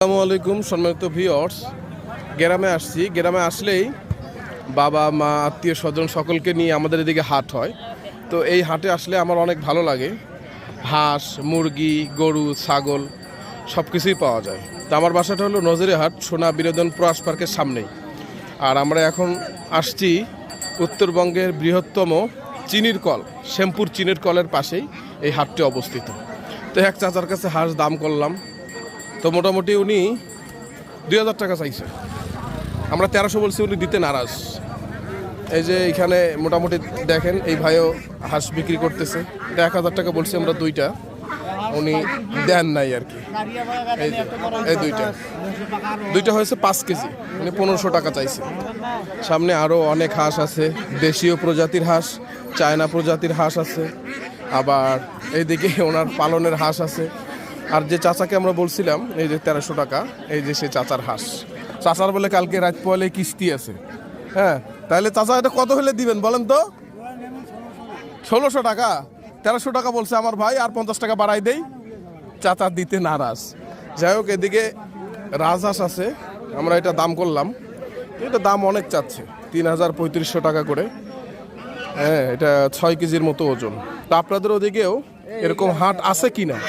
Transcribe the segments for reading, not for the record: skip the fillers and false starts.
আসসালামু আলাইকুম সম্মানিত ভিউয়ার্স। গ্রামে আসছি। গ্রামে আসলেই বাবা মা আত্মীয় স্বজন সকলকে নিয়ে আমাদের এদিকে হাট হয়। তো এই হাটে আসলে আমার অনেক ভালো লাগে। হাঁস, মুরগি, গরু, ছাগল সব কিছুই পাওয়া যায়। তো আমার বাসাটা হলো নজরে-হাট, সোনা বিনোদন প্রয়াস পার্কের সামনেই। আর আমরা এখন আসছি উত্তরবঙ্গের বৃহত্তম চিনির কল, শ্যামপুর চিনির কলের পাশেই এই হাটটি অবস্থিত। তো এক চাচার কাছে হাঁস দাম করলাম। তো মোটামুটি উনি 2000 টাকা চাইছে। আমরা 1300 বলছি, উনি দিতে নারাজ। এই যে এখানে মোটামুটি দেখেন, এই ভাইও হাঁস বিক্রি করতেছে। এটা 1000 টাকা বলছি আমরা দুইটা, উনি দেন নাই আর কি। এই দুইটা হয়েছে 5 কেজি, উনি 1500 টাকা চাইছে। সামনে আরও অনেক হাঁস আছে, দেশীয় প্রজাতির হাঁস, চায়না প্রজাতির হাঁস আছে, আবার এইদিকে ওনার পালনের হাঁস আছে। আর যে চাচাকে আমরা বলছিলাম এই যে 1300 টাকা, এই যে সে চাচার হাঁস। চাচার বলে কালকে রাত পয়লে কিস্তি আছে। হ্যাঁ, তাহলে চাচা এটা কত হলে দিবেন বলেন তো? 1600 টাকা। 1300 টাকা বলছে আমার ভাই, আর 50 টাকা বাড়াই দেই। চাচা দিতে নারাজ। যাই হোক, এদিকে রাজহাঁস আছে, আমরা এটা দাম করলাম। এটা দাম অনেক চাচ্ছে, 3500 টাকা করে। হ্যাঁ, এটা 6 কেজির মতো ওজন। তা আপনাদের ওদিকেও এরকম হাট আছে কিনা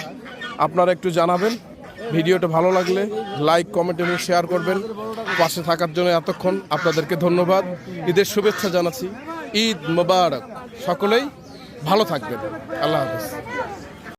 আপনারা একটু জানাবেন। ভিডিওটা ভালো লাগলে লাইক, কমেন্ট এবং শেয়ার করবেন। পাশে থাকার জন্য এতক্ষণ আপনাদেরকে ধন্যবাদ। ঈদের শুভেচ্ছা জানাচ্ছি। ঈদ মোবারক। সকলেই ভালো থাকবেন। আল্লাহ হাফেজ।